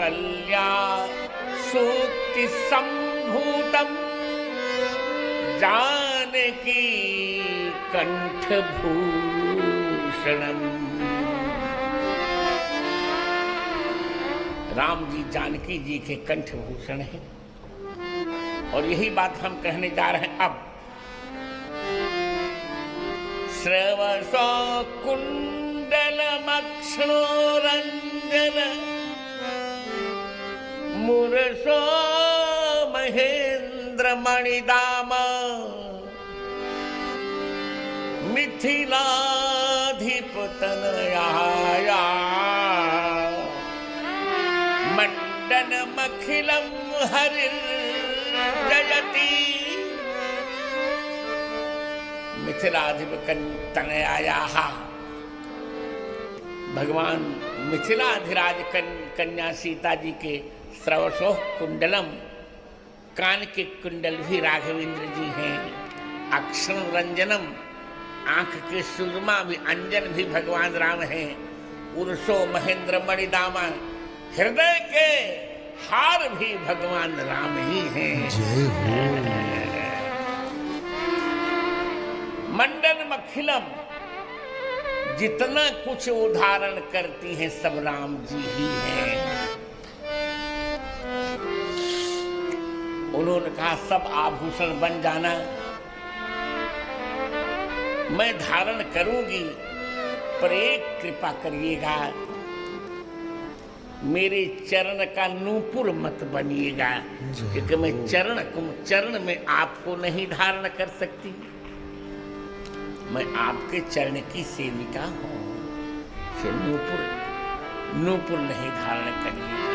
कौसल्या सूक्ति संभूतम जानकी कंठभूषणम। राम जी जानकी जी के कंठभूषण हैं और यही बात हम कहने जा रहे हैं अब। श्रवसो कुंडलमक्षणो रंजन मुरसो महेंद्र मणिदाम मिथिलाधिपतनयाया मंडनमखिलं हरिर्जयति। मिथिलाधिपतनयायाः भगवान मिथिलाधिराज कन्या सीता जी के श्रवसो कुंडलम कान के कुंडल भी राघवेंद्र जी हैं। अक्षण रंजनम आंख के सुरमा भी अंजन भी भगवान राम हैं। उर्सो महेंद्र मणिदामा हृदय के हार भी भगवान राम ही हैं। मंडन मखिलम जितना कुछ उदाहरण करती हैं सब राम जी ही हैं। उन्होंने कहा सब आभूषण बन जाना, मैं धारण करूंगी, पर एक कृपा करिएगा, मेरे चरण का नूपुर मत बनिएगा, क्योंकि मैं चरण में आपको नहीं धारण कर सकती। मैं आपके चरण की सेविका हूं, नूपुर नहीं धारण करिएगा,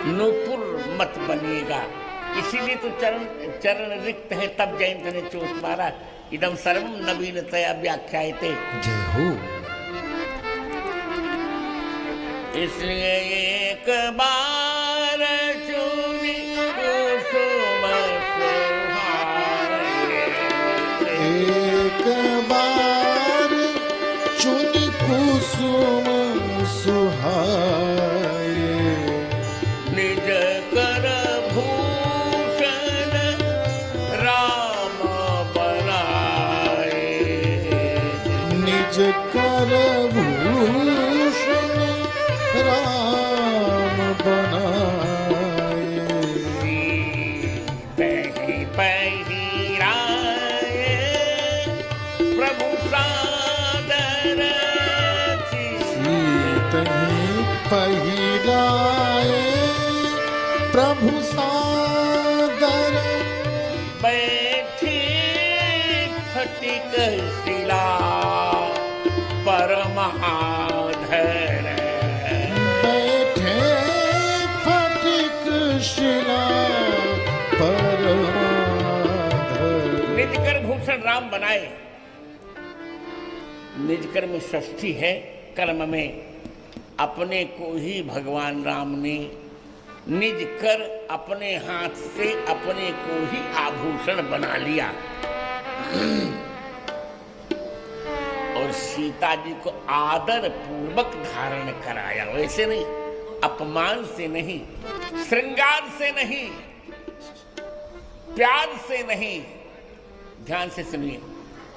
नूपुर मत बनिएगा। इसीलिए तो चरण रिक्त है। तब जयंत ने चोट मारा, इदम सर्वम नवीनतया व्याख्यायते। जय हो। इसलिए एक बार चुनी कुसुम सुहाए, एक बार चुनी कुसुम सुहाए, निज कर भूषण राम बनाए, निज कर भूषण राम बनाए। पहिराए प्रभु सादर, पहिराए प्रभु सादर, बैठी फटिक शिला परमाधर, बैठे फटिक शिला परमाधर। निजकर भूषण राम बनाए। निजकर में षष्ठी है, कर्म में अपने को ही भगवान राम ने निज कर अपने हाथ से अपने को ही आभूषण बना लिया और सीता जी को आदर पूर्वक धारण कराया। वैसे नहीं, अपमान से नहीं, श्रृंगार से नहीं, प्यार से नहीं, ध्यान से सुनिए,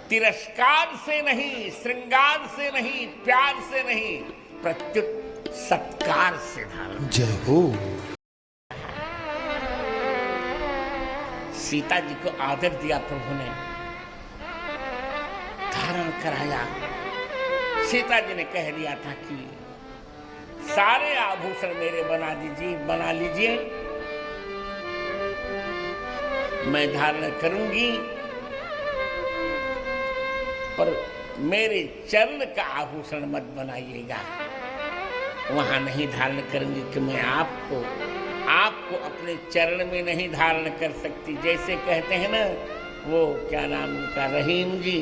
तिरस्कार से नहीं, श्रृंगार से नहीं, प्यार से नहीं, प्रत्युत सत्कार से धारण। जय हो। सीता जी को आदर दिया प्रभु ने, धारण कराया। सीता जी ने कह दिया था कि सारे आभूषण मेरे बना लीजिए, मैं धारण करूंगी, पर मेरे चरण का आभूषण मत बनाइएगा। वहां नहीं धारण करूंगी कि मैं आपको अपने चरण में नहीं धारण कर सकती। जैसे कहते हैं ना, वो क्या नाम उनका, रहीम जी,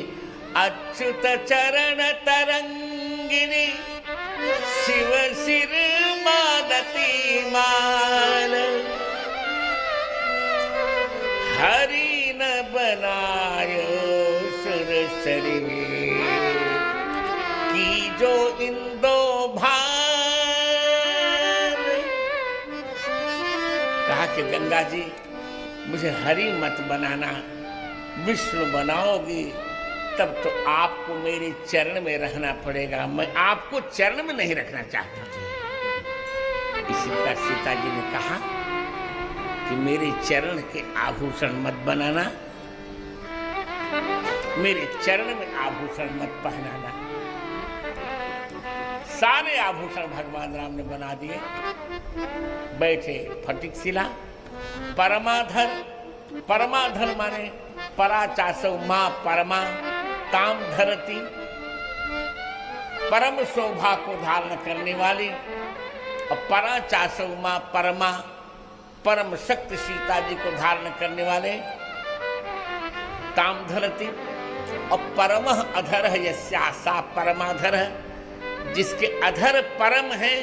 अच्युत चरण तरंगिनी शिव सिर मादती माल, हरि न बनायो सुर शरीर की जो इंदो भान, कि गंगा जी मुझे हरि मत बनाना, विष्णु बनाओगी तब तो आपको मेरे चरण में रहना पड़ेगा, मैं आपको चरण में नहीं रखना चाहता। इसी पर सीता जी ने कहा कि मेरे चरण के आभूषण मत बनाना, मेरे चरण में आभूषण मत पहनाना। सारे आभूषण भगवान राम ने बना दिए। बैठे फटिक शिला, परमाधर, परमाधर माने पराचासौ मां परमा ताम धरती, परम शोभा को धारण करने वाली, और पराचासौ मां परमा परम शक्ति सीता जी को धारण करने वाले ताम धरती, और परमः अधर यस्या सा परमाधर, जिसके अधर परम है,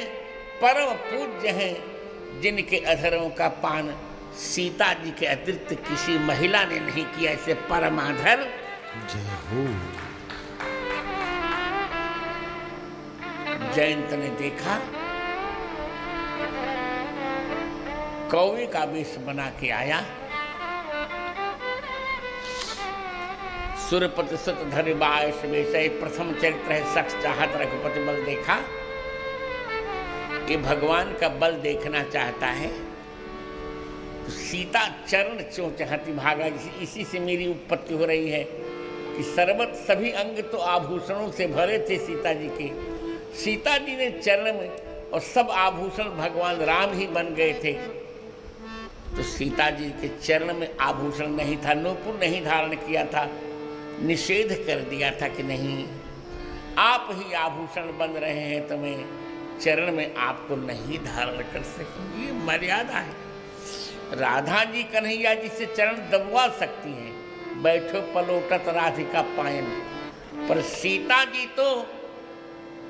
परम पूज्य हैं, जिनके अधरों का पान सीता जी के अतिरिक्त किसी महिला ने नहीं किया, ऐसे परमाधर। जय हो। जयंत ने देखा कौवे का वेश बना के आया, सुरपति सुत धरि बायस वेश, प्रथम चरित्र है शख्स चाहत रघुपति बल देखा। ये भगवान का बल देखना चाहता है तो सीता चरण चों चाहती भागा। इसी से मेरी उत्पत्ति हो रही है कि सर्वत सभी अंग तो आभूषणों से भरे थे सीता जी के, सीता जी ने चरण में, और सब आभूषण भगवान राम ही बन गए थे। तो सीता जी के चरण में आभूषण नहीं था, नूपुर नहीं धारण किया था, निषेध कर दिया था कि नहीं आप ही आभूषण बन रहे हैं तो मैं चरण में आपको नहीं धारण कर सकूंगी। ये मर्यादा है। राधा जी कन्हैया जी से चरण दबवा सकती हैं, बैठो पलोटत राधिका पायन, पर सीता जी तो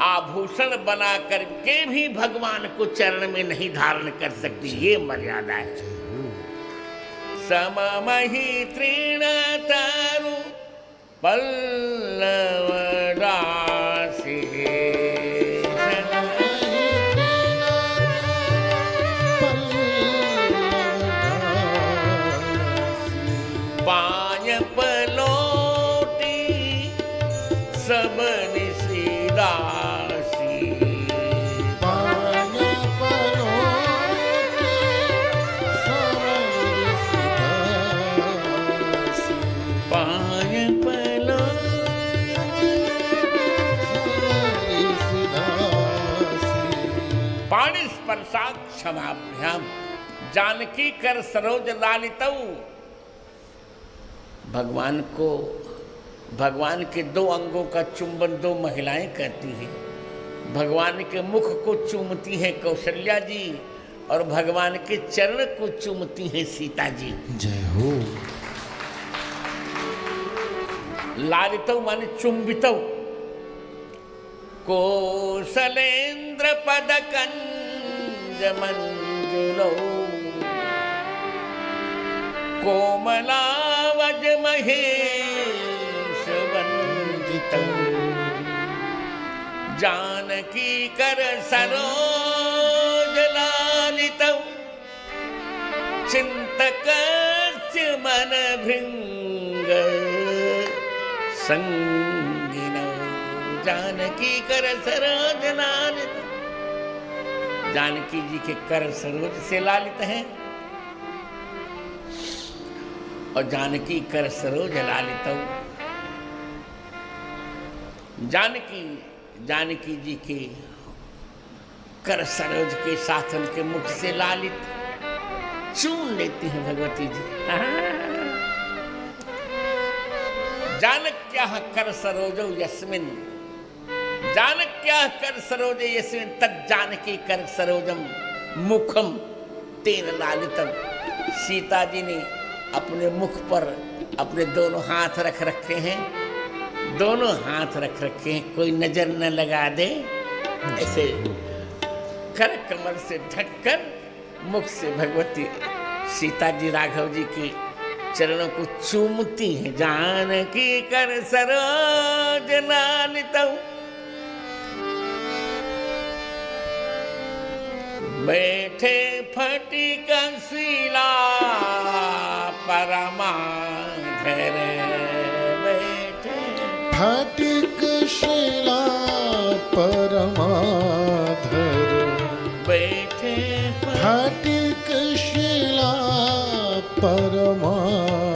आभूषण बना करके भी भगवान को चरण में नहीं धारण कर सकती। ये मर्यादा है। सममहि तृण तरु पल्लव राशि, पाय पलोटी सब निशिदासी, पाय पलोटी सब निशिदासी, पाय पलो पाणि स्पर्शात् क्षमाभ्याम जानकी कर सरोज लालितौ। भगवान को, भगवान के दो अंगों का चुंबन दो महिलाएं करती हैं। भगवान के मुख को चूमती हैं कौशल्या जी, और भगवान के चरण को चूमती हैं सीता जी। जय हो। लालितौ माने चुंबितौ। कोसलेन्द्र पद कंज मंजुलौ, कोमलावज महेश वंदितौ, जानकी कर सरोज लालितौ, चिंतकस्य मन भृंग संगिनौ, जानकी कर सरोज लालित। जानकी जी के कर सरोज से लालित हैं, और जानकी कर सरोज लालितौ। जानकी जी के कर सरोज के साथ उनके मुख से लालित चूम लेती हैं भगवती जी। जानक्याः कर सरोजौ यस्मिन्, जानक्याः कर सरोजे यस्मिन् तत् जानकी कर सरोजम मुखम तेन लालितम। सीता जी ने अपने मुख पर अपने दोनों हाथ रख रखे हैं, दोनों हाथ रख रखे हैं, कोई नजर न लगा दे, ऐसे कर कमर से ढककर मुख से भगवती सीता जी राघव जी के चरणों को चूमती हैं। जानकी कर सरोज लालितौ, बैठे फटिक शिला परमाधर बैठे फटिक शिला परमाधर बैठे फटिक शिला परमाधर